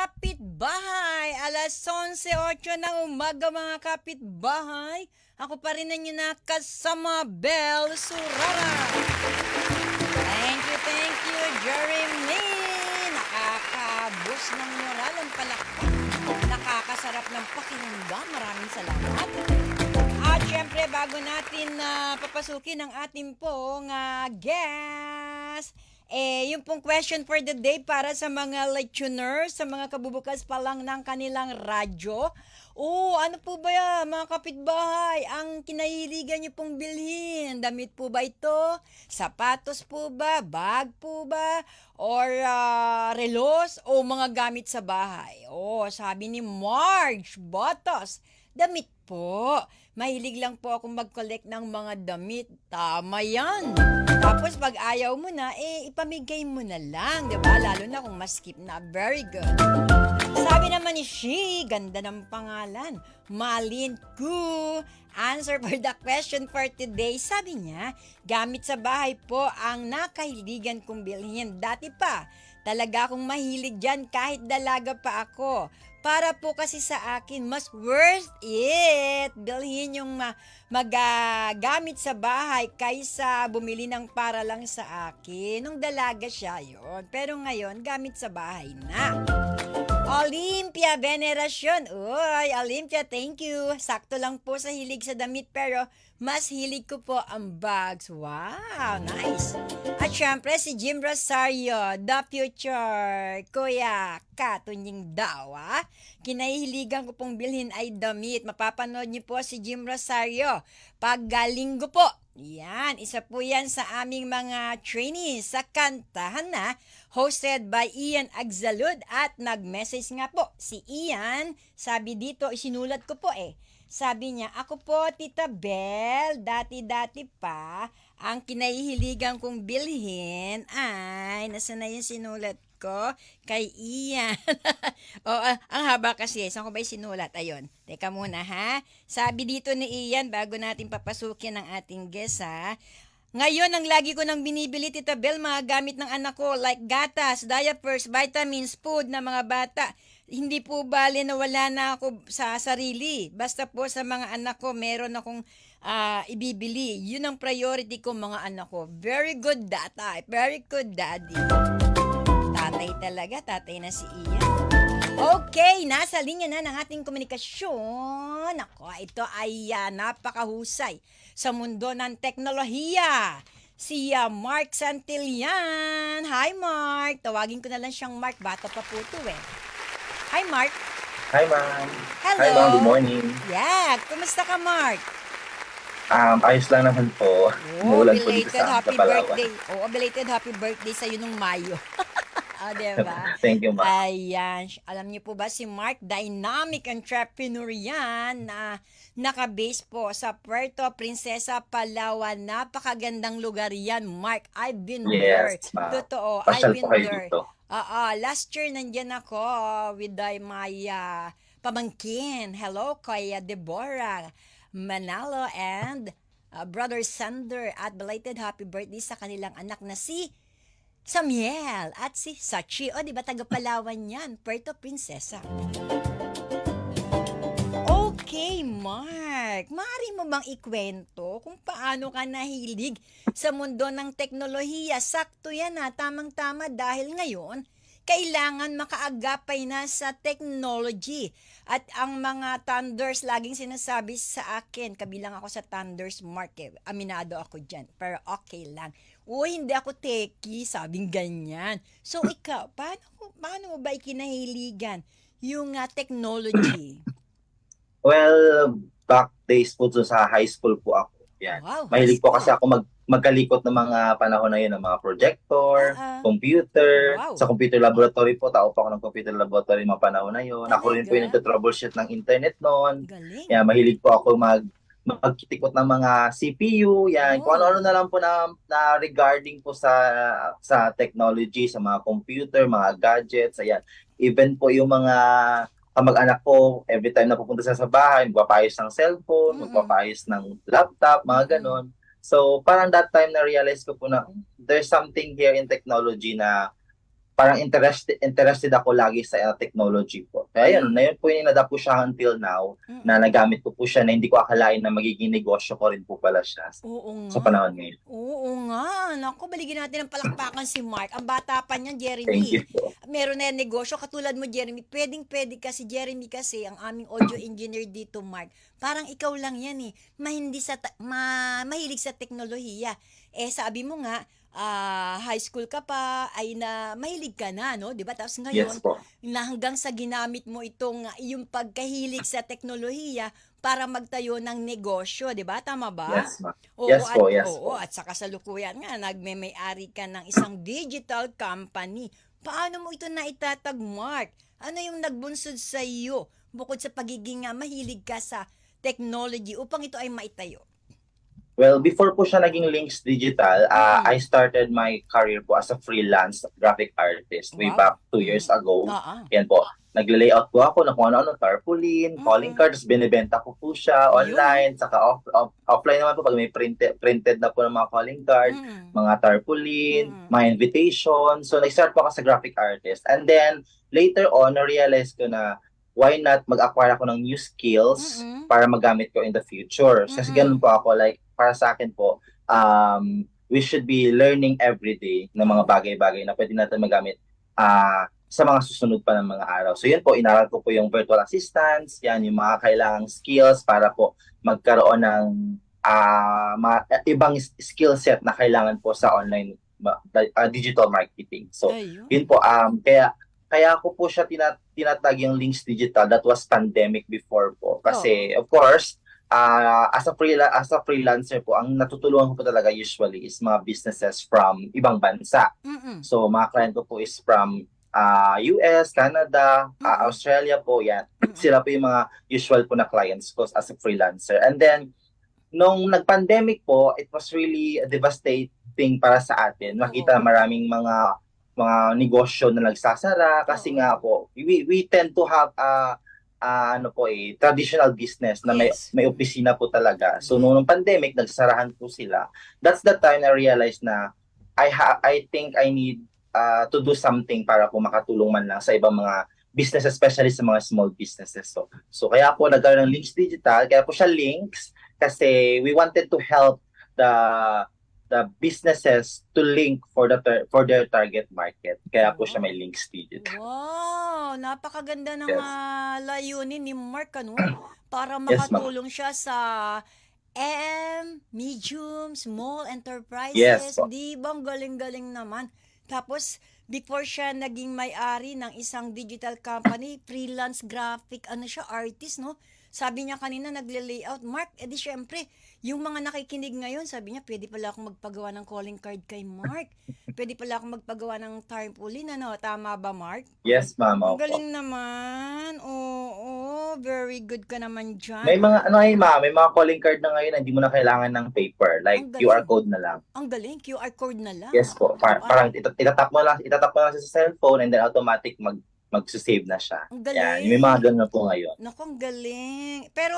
kapitbahay. Alas 11:08 ng umaga mga kapitbahay. Ako pa rin ang inyong nakasama, Bel Surara. Thank you, Jeremy. Nakakabos ng moral ang palakpak. Nakakasarap ng pakinggan. Maraming salamat. At syempre, bago natin papasukin ang ating pong guest, yung pong question for the day para sa mga listeners, sa mga kabubukas pa lang ng kanilang radyo. Ano po ba yan, mga kapitbahay? Ang kinahiligan niyo pong bilhin, damit po ba ito? Sapatos po ba? Bag po ba? Or relos? O mga gamit sa bahay? Sabi ni Marge Botos, damit po. Mahilig lang po akong mag-collect ng mga damit. Tama yan. Tapos pag ayaw mo na, ipamigay mo na lang. Diba? Lalo na kung maskip na. Very good. Sabi naman ni She, ganda ng pangalan. Malin Ku. Answer for the question for today. Sabi niya, gamit sa bahay po ang nakahiligan kong bilhin. Dati pa, talaga akong mahilig dyan kahit dalaga pa ako. Para po kasi sa akin, mas worth it bilhin yung magagamit sa bahay kaysa bumili ng para lang sa akin. Nung dalaga siya yon. Pero ngayon, gamit sa bahay na. Olympia Veneracion. Uy, Olympia, thank you. Sakto lang po sa hilig sa damit pero mas hilig ko po ang bags. Wow, nice. At syempre si Jim Rosario, The Future. Kuya, katunying daw Kinahihiligan ko pong bilhin ay damit. Mapapanood niyo po si Jim Rosario pag linggo po. Yan, isa po yan sa aming mga trainees sa kantahan na hosted by Ian Agzalud at nag-message nga po si Ian. Sabi dito, isinulat ko po Sabi niya, ako po Tita Bel, dati-dati pa, ang kinahihiligan kong bilhin ay, nasa na yung sinulat ko? Kay Ian. Ang haba kasi. Saan ko ba yung sinulat? Ayun. Teka muna ha. Sabi dito ni Ian, bago natin papasukin ang ating guest Ngayon, ang lagi ko nang binibili, Tita Bel, mga gamit ng anak ko like gatas, diapers, vitamins, food na mga bata. Hindi po bale na wala na ako sa sarili. Basta po sa mga anak ko, meron akong ibibili. Yun ang priority ko mga anak ko. Very good data. Very good daddy. Tatay talaga. Tatay na si Ian. Okay, nasa linya na ng ating komunikasyon. Ako, ito ay napakahusay sa mundo ng teknolohiya. Si Mark Santillan. Hi, Mark. Tawagin ko na lang siyang Mark. Bata pa po ito Hi, Mark. Hi, ma'am. Hello. Hi, ma'am. Good morning. Yeah, kumusta ka, Mark? Ayos lang naman po. Umuulan po dito Belated sa happy Palawan. birthday. Belated happy birthday sa'yo nung Mayo. Diba? Thank you, ma'am. Ayan. Alam niyo po ba si Mark, dynamic entrepreneur yan na nakabase po sa Puerto Princesa, Palawan. Napakagandang lugar yan, Mark. I've been there. Yes, ma'am. Totoo, Pasyal I've po been kayo there. dito. Last year nandyan ako with my pamangkin. Hello kay Deborah Manalo and Brother Sander at belated happy birthday sa kanilang anak na si Samiel at si Sachi. Di ba taga Palawan yan? Puerto Princesa. Okay, Mark. Maaari mo bang ikwento kung paano ka nahilig sa mundo ng teknolohiya? Sakto yan tamang-tama dahil ngayon, kailangan makaagapay na sa technology. At ang mga Thunders, laging sinasabi sa akin, kabilang ako sa Thunders, Mark aminado ako dyan, pero okay lang. Hindi ako techie, sabing ganyan. So ikaw, paano mo ba ikinahiligan yung technology? Well, back days po sa high school po ako. Yan. Wow, Mahilig po kasi school. ako magkalikot ng mga panahon na yun, ng mga projector, computer. Wow. Sa computer laboratory po, tao pa ako ng computer laboratory mga panahon na yun. Ako rin po yung nagtotroubleshoot ng internet noon. Galing. Yan, mahilig po ako magkitikot ng mga CPU, yan. Kung ano-ano na lang po na regarding po sa technology, sa mga computer, mga gadgets, ayan. Even po yung mga kamag-anak ko, every time na pupunta sa bahay, magpapayos ng cellphone, magpapayos ng laptop, mga ganon. So, parang that time na-realize ko po na there's something here in technology na parang interested ako lagi sa technology po. Kaya yun, na yun po yung inadapt ko siya until now, na Mm. nagamit ko po siya na hindi ko akalain na magiging negosyo ko rin po pala siya Oo sa nga. panahon ngayon. Oo nga. Naku, baligyan natin ng palakpakan si Mark. Ang bata pa niyan, Thank Jeremy. you po. Meron na yan negosyo. Katulad mo, Jeremy. Pwedeng-pwede kasi, Jeremy kasi, ang aming audio engineer dito, Mark. Parang ikaw lang yan eh. Mahilig sa teknolohiya. Eh, sabi mo nga, high school ka pa, ay na mahilig ka na, no? 'Di ba? Tapos Yes ngayon, po. na hanggang sa ginamit mo itong yung pagkahilig sa teknolohiya para magtayo ng negosyo, 'di ba? Tama ba? Yes, ma'am. Oo Yes at po, yes oo po. at sa kasalukuyan nga nagme-may-ari ka ng isang digital company. Paano mo ito naitatag, Mark? Ano yung nagbunsod sa iyo bukod sa pagiging mahilig ka sa technology upang ito ay maitayo? Well, before po siya naging Links Digital, I Mm. started my career po as a freelance graphic artist way Wow. back 2 years ago. Oo. Yan po. Nagle-layout po ako ng kung ano-ano, tarpaulin, calling Mm. cards, binibenta ko po siya Yun, no? online, saka offline naman po pag may printed na po ng mga calling card, Mm. mga tarpaulin, Mm. mga invitation. So, nag-start po ako as a graphic artist. And then, later on, na-realize ko na why not mag-acquire ako ng new skills Mm. para magamit ko in the future. Kasi ganun Mm. po ako, like, para sa akin po, we should be learning every day ng mga Oo. bagay-bagay na pwede natin magamit sa mga susunod pa ng mga araw. So yun po, inaral ko po yung virtual assistants, yan yung mga kailangang skills para po magkaroon ng ibang skill set na kailangan po sa online digital marketing. So Ayun. yun po, kaya ko po siya tinatag yung Links Digital. That was pandemic before po. Oo. Kasi of course, as a freelancer po, ang natutulungan ko po talaga usually is mga businesses from ibang bansa. Mm. So mga client ko po is from US, Canada, Mm. Australia po, yan. Mm. Sila po yung mga usual po na clients ko as a freelancer. And then, nung nag-pandemic po, it was really devastating para sa atin. Makita Oo. maraming mga negosyo na nagsasara kasi Oo. nga po, we tend to have ano po traditional business na Yes. may opisina po talaga. So Yes. nung pandemic, nagsarahan po sila. That's the time I realized na I think I need to do something para po makatulong man lang sa ibang mga business, especially sa mga small businesses. So kaya po nagkaroon ng Links Digital, kaya po siya Links kasi we wanted to help the businesses to link for their target market. Kaya po siya may Wow. Links Digital. Wow, napakaganda ng Yes. layunin ni Mark ano para Yes, ma'am. makatulong siya sa medium, small Yes enterprises. po. Di ba ang galing-galing naman? Tapos before siya naging may-ari ng isang digital company, freelance graphic siya, artist, no? Sabi niya kanina nagle-layout. Mark, edi syempre, yung mga nakikinig ngayon, sabi niya, pwede pala akong magpagawa ng calling card kay Mark. Pwede pala akong magpagawa ng tarpaulin, Tama ba, Mark? Yes, ma'am. Ang Opo. galing naman. Oo, very good ka naman dyan. May mga ano ma'am, may mga calling card na ngayon na hindi mo na kailangan ng paper, like Ang QR galing. code na lang. Ang galing, QR code na lang. Yes po. Parang itatap mo lang siya sa cellphone and then automatic mag-save na siya. Ang Yan, may mga galing. ganun na po ngayon. Naku, ang galing. Pero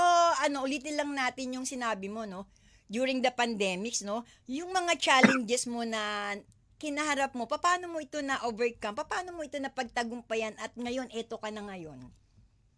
ulitin lang natin yung sinabi mo, no? During the pandemics, no? Yung mga challenges mo na kinaharap mo, paano mo ito na-overcome? Paano mo ito napagtagumpayan at ngayon, eto ka na ngayon?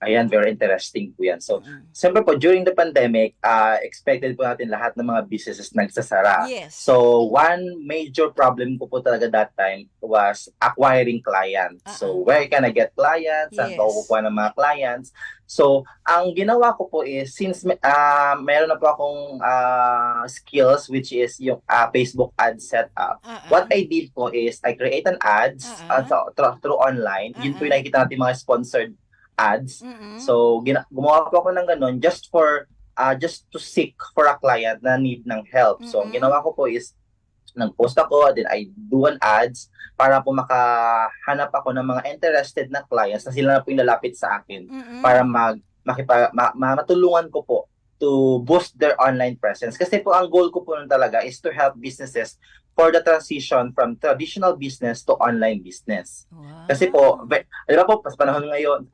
Ayan, very interesting po yan. So, Mm-mm. siyempre po, during the pandemic, expected po natin lahat ng mga businesses nagsasara. Yes. So, one major problem ko po talaga that time was acquiring clients. So, where can I get clients? Saan ko Yes. kukuha ng mga clients? So, ang ginawa ko po is, since meron na po akong skills, which is yung Facebook ad setup, what I did po is, I create an ads through online. Yun po yung nakikita natin mga sponsored ads. Mm-mm. So, gumawa po ako ng ganun just to seek for a client na need ng help. So, ang Mm-mm. ginawa ko po is, nag-post ako, then I do an ads para po makahanap ako ng mga interested na clients na sila na po yung lalapit sa akin Mm-mm. para matulungan ko po to boost their online presence. Kasi po ang goal ko po nun talaga is to help businesses for the transition from traditional business to online business. Wow. Kasi po, di ba po, panahon ngayon,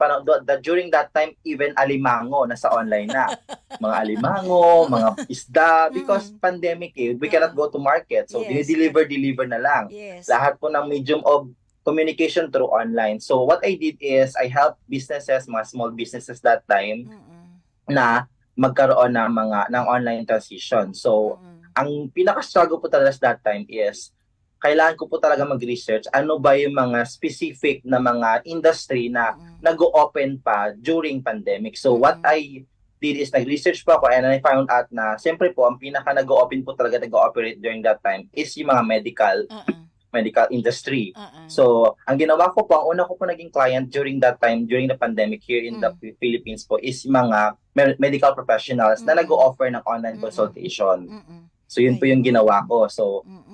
during that time, even alimango nasa online na. Mga alimango, mga isda, because pandemic we cannot go to market. So, Yes. deliver na lang. Yes. Lahat po ng medium of communication through online. So what I did is I helped businesses, mga small businesses that time Mm-mm. na magkaroon ng online transition. So Mm-mm. ang pinaka-struggle po talaga that time is kailangan ko po talaga mag-research ano ba yung mga specific na mga industry na Mm-mm. nag-open pa during pandemic. So what Mm-mm. I did is nag-research po ako and I found out na siyempre po ang pinaka nag-open po talaga nag-ooperate during that time is yung mga Uh-uh. medical industry. Uh-uh. So, ang ginawa ko po, ang una ko po naging client during that time, during the pandemic here in the Mm. Philippines po, is mga medical professionals na Mm-mm. nag-o-offer ng online Mm-mm. consultation. Mm-mm. So, yun po yung Ayun. ginawa ko. So, Mm-mm.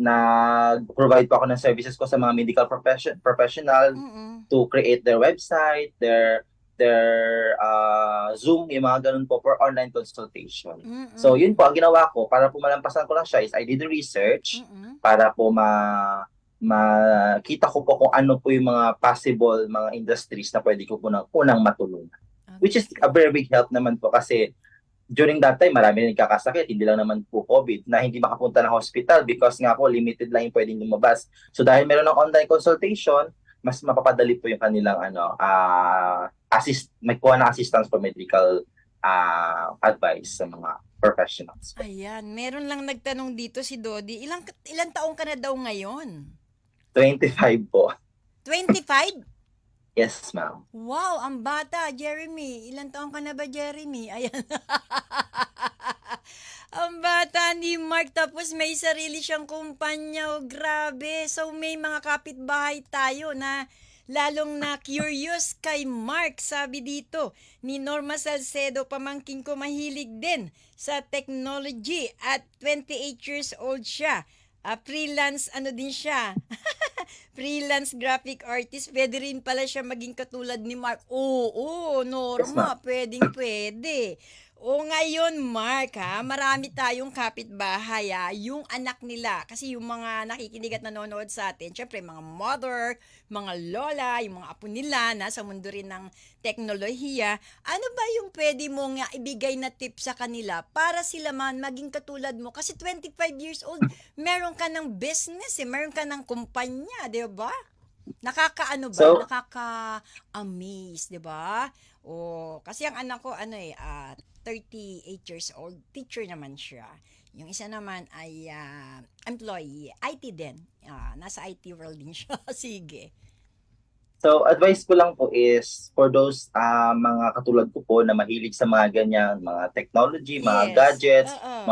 nag-provide po ako ng services ko sa mga medical professional Mm-mm. to create their website, their Zoom, yung mga ganun po for online consultation. So, yun Mm-mm. po, ang ginawa ko, para po malampasan ko lang siya is I did the research Mm-mm. para po makita ko po kung ano po yung mga possible mga industries na pwede ko po unang matulungan. Which is a Okay. very big help naman po kasi during that time, marami na nagkakasakit, hindi lang naman po COVID, na hindi makapunta ng hospital because nga po, limited lang yung pwedeng lumabas. So dahil meron ng online consultation, mas mapapadali po yung kanilang magkuha ng assistance for medical advice sa mga professionals. Ayan, meron lang nagtanong dito si Dodi, ilang taong ka na daw ngayon? 25 po. 25? Yes, ma'am. Wow, ang bata, Jeremy. Ilang taong ka na ba, Jeremy? Ayan. Ang bata ni Mark, tapos may sarili siyang kumpanya. Oh, grabe. So, may mga kapitbahay tayo na lalong na curious kay Mark. Sabi dito ni Norma Salcedo, pamangkin ko mahilig din sa technology at 28 years old siya. Freelance ano din siya. Freelance graphic artist. Pwede rin pala siya maging katulad ni Mark. Oo, Yes, ma'am. Norma, pwede. O ngayon, Mark, ha, marami tayong kapitbahay, ha, yung anak nila. Kasi yung mga nakikinig at nanonood sa atin, syempre, mga mother, mga lola, yung mga apo nila, nasa mundo rin ng teknolohiya. Ano ba yung pwede mong ibigay na tip sa kanila para sila man maging katulad mo? Kasi 25 years old, meron ka ng business, meron ka ng kumpanya, di ba? Nakakaano ba? So, Nakaka-amaze, 'di ba? O kasi ang anak ko 38 years old, teacher naman siya. Yung isa naman ay employee, IT din. Nasa IT world din siya. Sige. So, advice ko lang po is for those mga katulad ko po na mahilig sa mga ganyan, mga technology, mga Yes. gadgets, Oo.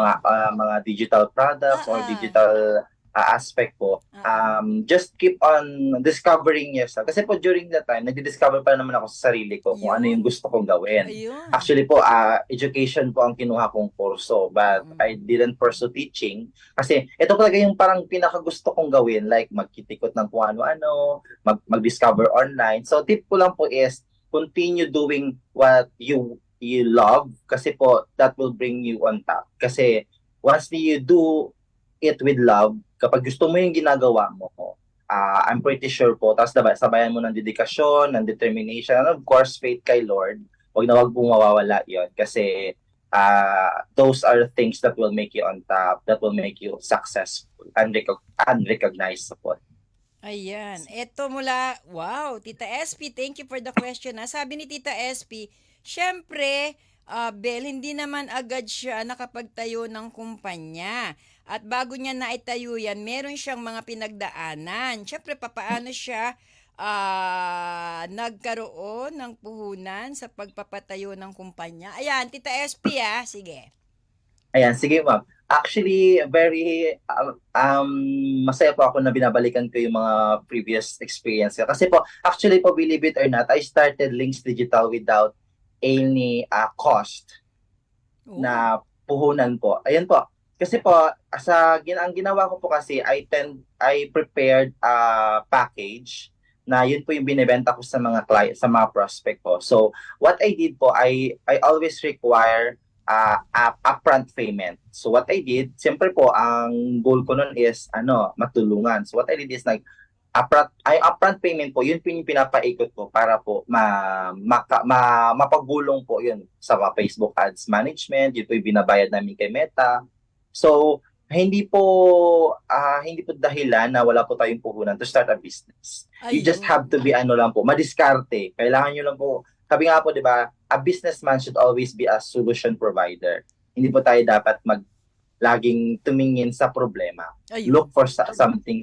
mga digital products or Oo. digital aspect po. Oo. Just keep on discovering yourself. Kasi po during that time, nagdi-discover pa naman ako sa sarili ko kung ano yung Yun. gusto kong gawin. Ayun. Actually po, education po ang kinuha kong kurso, but I Mm-mm. didn't pursue teaching. Kasi ito talaga yung parang pinakagusto kong gawin, like magkitikot ng kung ano-ano, mag-discover online. So tip ko lang po is continue doing what you love kasi po that will bring you on top. Kasi once you do it with love, kapag gusto mo yung ginagawa mo, I'm pretty sure po, tapos sabayan mo ng dedikasyon, ng determination, and of course, faith kay Lord, wag pong mawawala yon kasi those are the things that will make you on top, that will make you successful and unrecognizable. Ayan. Eto mula, wow, Tita SP, thank you for the question. Sabi ni Tita SP, syempre, Bel, hindi naman agad siya nakapagtayo ng kumpanya. At bago niya naitayo yan, meron siyang mga pinagdaanan. Syempre, papaano siya nagkaroon ng puhunan sa pagpapatayo ng kumpanya. Ayan, Tita SP, sige. Ayan, sige ma'am. Actually, very masaya po ako na binabalikan ko yung mga previous experience ko. Kasi po, actually po, believe it or not, I started Links Digital without any cost Oh. na puhunan po. Ayan po. Kasi po, ang ginawa ko po kasi, I prepared a package na yun po yung binebenta ko sa mga client, sa mga prospect ko. So, what I did po, I always require upfront payment. So what I did, siyempre po ang goal ko noon is matulungan. So what I did is upfront payment po, yun po yung pinapaikot ko para po mapagulong po yun sa Facebook ads management, yun po yung binabayad namin kay Meta. So hindi po dahilan na wala po tayong puhunan to start a business. You just have Ayun. to be ano lang po, madiskarte. Kailangan nyo lang po, sabi nga po, di ba, a businessman should always be a solution provider. Hindi po tayo dapat laging tumingin sa problema. Look Ayun. for something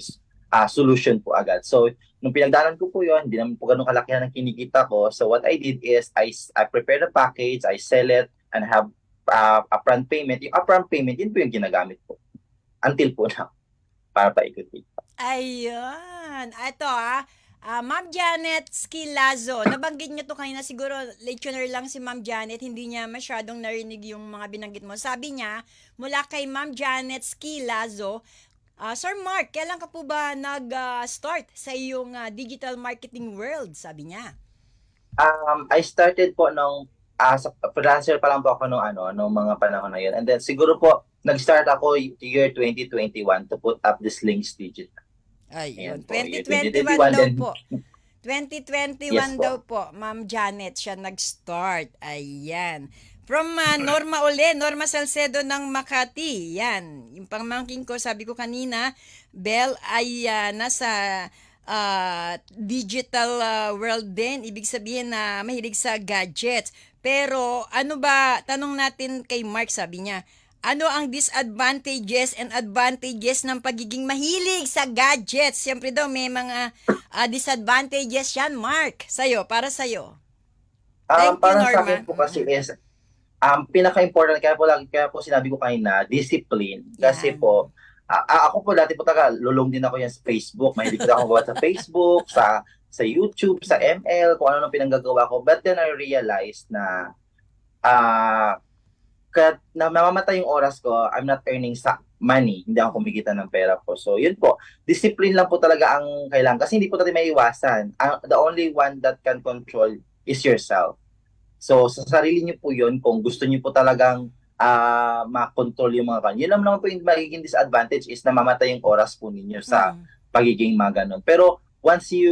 solution po agad. So, nung pinagdaanan ko po yun, hindi naman po ganun kalakihan ang kinikita ko. So, what I did is, I prepared a package, I sell it, and have upfront payment. Yung upfront payment, yun po yung ginagamit ko. Until po na, para paikutin. Ayun. Ito Ma'am Janet Skilazo. Nabanggit niyo to kanina, siguro listener lang si Ma'am Janet, hindi niya masyadong narinig yung mga binanggit mo. Sabi niya, mula kay Ma'am Janet Skilazo, Sir Mark, kailan ka po ba nag-start sa iyong digital marketing world? Sabi niya. I started po sa freelancer pa lang po ako nung mga panahon na yun. And then siguro po, nag-start ako year 2021 to put up this links digital. Ayun, Ayan po, year 2021 daw then, po. yes 2021 daw po. po, Ma'am Janet, siya nag-start. Ayan. From Norma Salcedo ng Makati. Yan. Yung pamangkin ko, sabi ko kanina, Bell ay nasa digital world din. Ibig sabihin na mahilig sa gadgets. Pero ano ba, tanong natin kay Mark, sabi niya, ano ang disadvantages and advantages ng pagiging mahilig sa gadgets? Siyempre daw may mga disadvantages yan, Mark. Para sa'yo. Thank you, Para sa Norma. akin po kasi is, pinaka-important, kaya po sinabi ko kanina, discipline. Kasi Yan. po, ako po dati po lulong din ako yan sa Facebook. Mahilig din ako gawa sa Facebook, sa YouTube, sa ML, kung ano nang pinanggagawa ko. But then I realized na na mamamatay yung oras ko, I'm not earning money. Hindi ako kumikita ng pera ko. So, yun po. Discipline lang po talaga ang kailangan. Kasi hindi po natin maiiwasan. The only one that can control is yourself. So, sa sarili niyo po yun, kung gusto niyo po talagang makontrol yung mga kanyo. Yun lang naman po yung magiging disadvantage is namamatay yung oras po ninyo sa pagiging mga ganun. Pero, once you,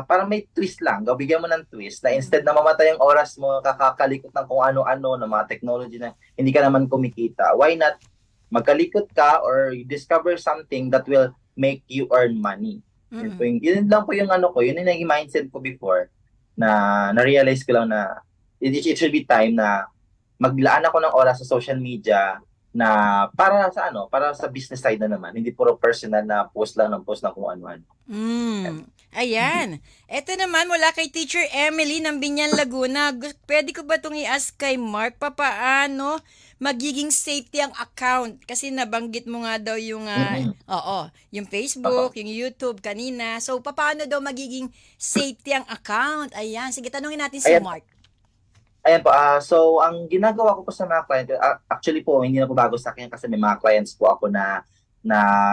parang may twist lang, bigyan mo ng twist na instead na mamatay ang oras mo, kakakalikot ng kung ano-ano, ng mga technology na hindi ka naman kumikita, why not magkalikot ka or discover something that will make you earn money? Yun lang po yung yun yung naging mindset ko before na na-realize ko lang na it should be time na maglaan ako ng oras sa social media na para sa business side na naman, hindi puro personal na post lang ng kung ano-ano. Ayan. Ito naman mula kay Teacher Emily ng Binyan, Laguna. Pwede ko ba itong i-ask kay Mark paano magiging safety ang account? Kasi nabanggit mo nga daw yung yung Facebook, yung YouTube kanina. So paano daw magiging safety ang account? Ayan, sige tanungin natin si Mark. Ayan po, so ang ginagawa ko po sa mga client, actually po, hindi na po bago sa akin kasi may mga clients po ako na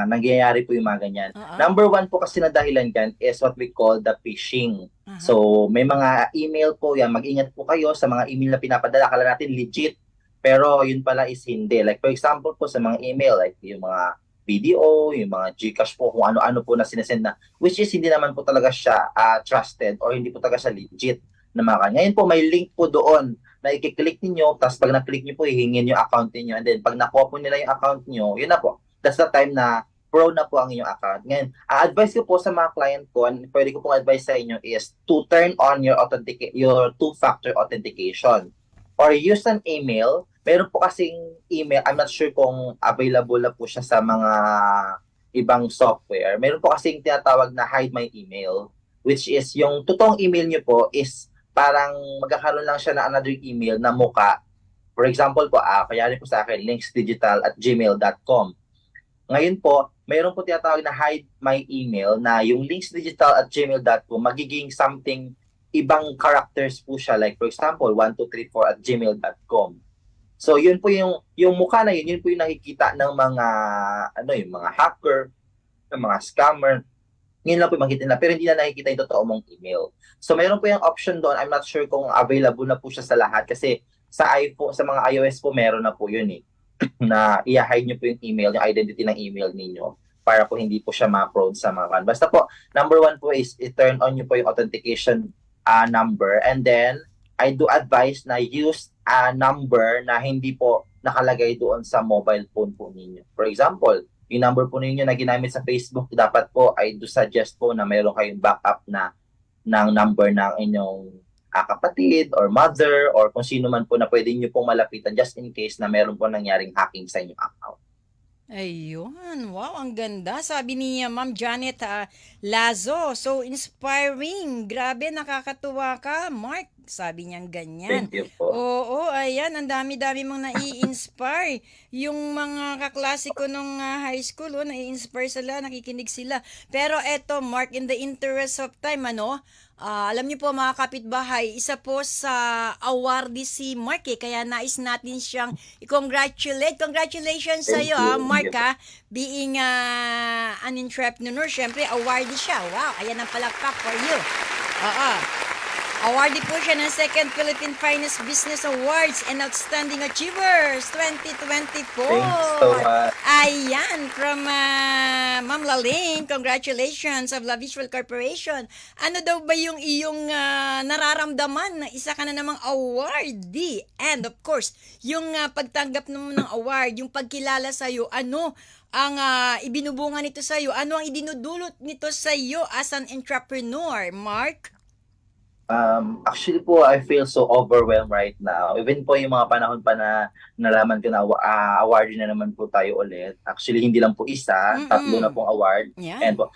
nangyayari po yung mga ganyan. Number one po kasi na dahilan dyan is what we call the phishing. So may mga email po yan, mag-ingat po kayo sa mga email na pinapadala, akala natin legit, pero yun pala is hindi. Like for example po sa mga email, like yung mga video, yung mga Gcash po, kung ano-ano po na sinesend na, which is hindi naman po talaga siya trusted or hindi po talaga siya legit na mga. Ngayon po, may link po doon na i-click niyo, tapos pag na-click niyo po, hihingin yung account niyo, and then pag nakuha po nila yung account niyo, yun na po. That's the time na pro na po ang inyong account. Ngayon, advice ko po sa mga client ko, pwede ko pong advice sa inyo is to turn on your two-factor authentication or use an email. Meron po kasing email, I'm not sure kung available na po siya sa mga ibang software. Meron po kasing tinatawag na hide my email, which is yung totoong email niyo po is parang magkakaroon lang siya na another email na muka. For example po, kayari po sa akin, linksdigital@gmail.com. Ngayon po, mayroon po tinatawag na hide my email na yung linksdigital@gmail.com magiging something, ibang characters po siya. Like for example, 1234@gmail.com. So yun po yung mukha na yun po yung nakikita ng mga, yung mga hacker, ng mga scammer. Ngayon lang po makikita nila, pero hindi na nakikita yung totoo mong email. So mayroon po yung option doon. I'm not sure kung available na po siya sa lahat kasi sa iPhone, sa mga iOS po meron na po yun na i-hide nyo po yung email, yung identity ng email ninyo para po hindi po siya ma-prone sa mga kan. Basta po, number one po is i-turn on nyo po yung authentication number, and then I do advise na use number na hindi po nakalagay doon sa mobile phone po ninyo. For example, yung number po ninyo na ginamit sa Facebook, dapat po ay do suggest po na mayroon kayong backup na ng number ng inyong kapatid or mother or kung sino man po na pwede nyo pong malapitan just in case na meron po nangyaring hacking sa inyong account. Ayun, wow, ang ganda. Sabi ni Ma'am Janet Lazo, so inspiring. Grabe, nakakatuwa ka, Mark. Sabi niyang ganyan. Thank you po. Oo, ayan, ang dami-dami mong nai-inspire. Yung mga kaklase ko nung high school, nai-inspire sila, nakikinig sila. Pero eto, Mark, in the interest of time, alam niyo po mga kapitbahay, isa po sa awardee si Mark kaya nais natin siyang i-congratulate. Congratulations sa iyo, Mark, being an entrepreneur. Syempre, awardee siya. Wow, ayan ang palakpak for you. Awardee po siya ng 2nd Philippine Finest Business Awards and Outstanding Achievers 2024. Thanks so much. Ayan, from Ma'am Laling, congratulations of La Visual Corporation. Ano daw ba yung iyong nararamdaman na isa ka na namang awardee? And of course, yung pagtanggap mo ng award, yung pagkilala sa'yo, ano ang ibinubunga nito sa'yo? Ano ang idinudulot nito sa'yo as an entrepreneur, Mark? Actually po, I feel so overwhelmed right now. Even po yung mga panahon pa na nalaman ko na award na naman po tayo ulit. Actually, hindi lang po isa, tatlo na pong award. Yeah. And po,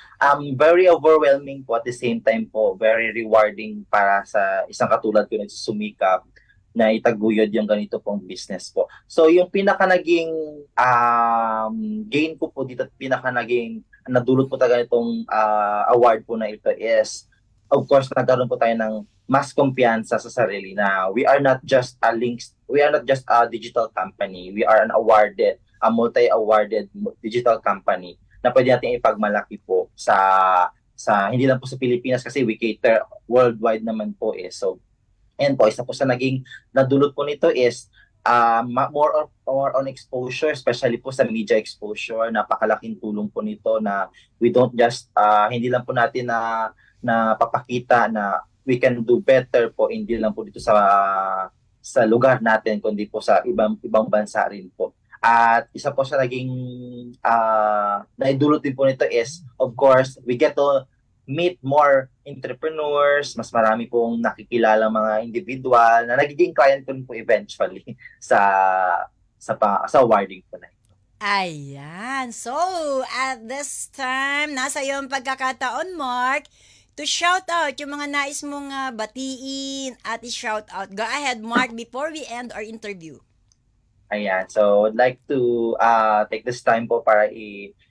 very overwhelming po at the same time po, very rewarding para sa isang katulad ko na sumikap na itaguyod yung ganito pong business po. So, yung pinaka naging gain ko po dito, pinaka naging nadulot po talaga itong award po na ito is of course, nagkaroon po tayo ng mas kumpiyansa sa sarili na we are not just a digital company. We are a multi-awarded digital company na pwede natin ipagmalaki po sa hindi lang po sa Pilipinas kasi we cater worldwide naman po eh. So, and po, isa po sa naging nadulot po nito is more on exposure, especially po sa media exposure. Napakalaking tulong po nito na we don't just, hindi lang po natin na papakita na we can do better po, hindi lang po dito sa lugar natin, kundi po sa ibang bansa rin po. At isa po sa naging naidulot din po nito is, of course, we get to meet more entrepreneurs, mas marami pong nakikilala mga individual na nagiging client ko rin po eventually sa awarding po na. Ayan. So, at this time, nasa iyong pagkakataon, Mark, to shout out yung mga nais mong batiin at i-shout out. Go ahead, Mark, before we end our interview. Ayan. So, I'd like to take this time po para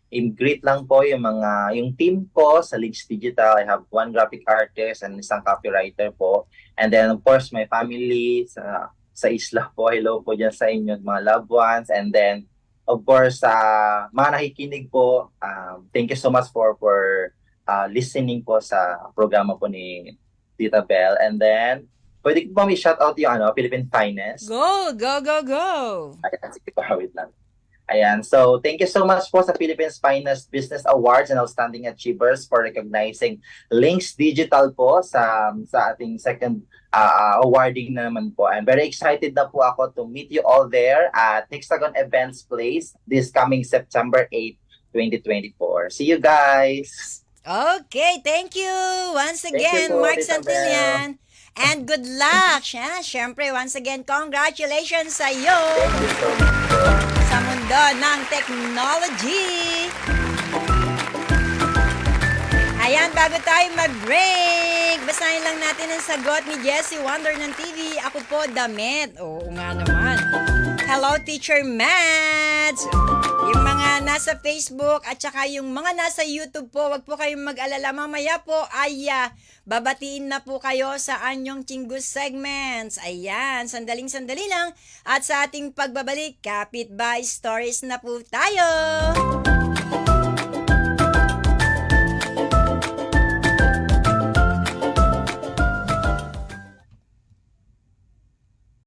i-greet lang po yung team ko sa Leeds Digital. I have one graphic artist and isang copywriter po. And then, of course, my family sa isla po. Hello po dyan sa inyo, mga loved ones. And then, of course, mga nakikinig po, thank you so much for listening po sa programa po ni Tita Belle. And then, pwede ko ba may shoutout yung Philippine Finest? Go! Ayan, sige pa, wait lang. Ayan, so thank you so much po sa Philippines Finest Business Awards and Outstanding Achievers for recognizing Links Digital po sa ating second awarding na naman po. I'm very excited na po ako to meet you all there at Hexagon Events Place this coming September 8, 2024. See you guys! Okay, thank you once again, po, Mark Tita Santillan. And good luck. Siyempre, once again, congratulations sa iyo Thank you so much. sa mundo ng technology. Ayan, bago tayo mag-break, basahin lang natin ang sagot ni Jessie Wonder ng TV. Ako po, damit. Oo nga naman. Hello, Teacher Mads. Yung mga nasa Facebook at saka yung mga nasa YouTube po, wag po kayong mag-alala. Mamaya po ay babatiin na po kayo sa anyong Chingus segments. Ayan, sandaling-sandali lang. At sa ating pagbabalik, Kapitbahay Stories na po tayo.